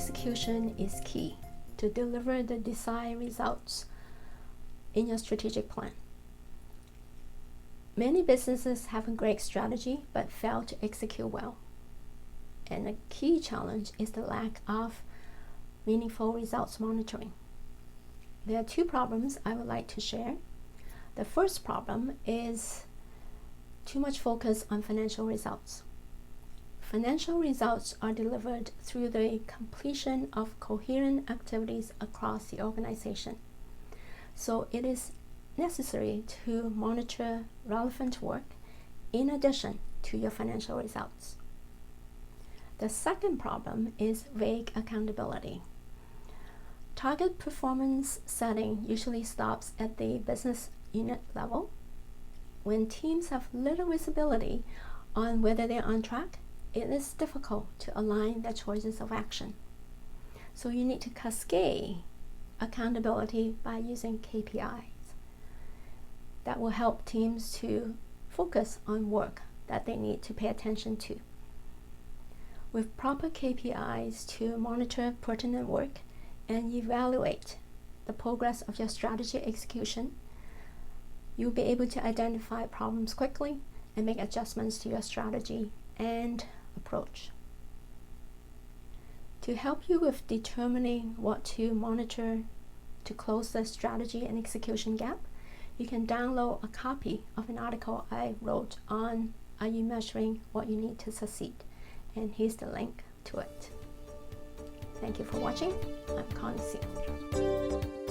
execution is key to deliver the desired results in your strategic plan. Many businesses have a great strategy but fail to execute well. And a key challenge is the lack of meaningful results monitoring. There are two problems I would like to share. The first problem is too much focus on financial results. Financial results are delivered through the completion of coherent activities across the organization. So it is necessary to monitor relevant work in addition to your financial results. The second problem is vague accountability. Target performance setting usually stops at the business unit level. When teams have little visibility on whether they're on track, it is difficult to align their choices of action. So you need to cascade accountability by using KPIs. That will help teams to focus on work that they need to pay attention to. With proper KPIs to monitor pertinent work and evaluate the progress of your strategy execution, you'll be able to identify problems quickly and make adjustments to your strategy and approach. To help you with determining what to monitor to close the strategy and execution gap, you can download a copy of an article I wrote on Are You Measuring What You Need to Succeed? And here's the link to it. Thank you for watching. I'm Connie.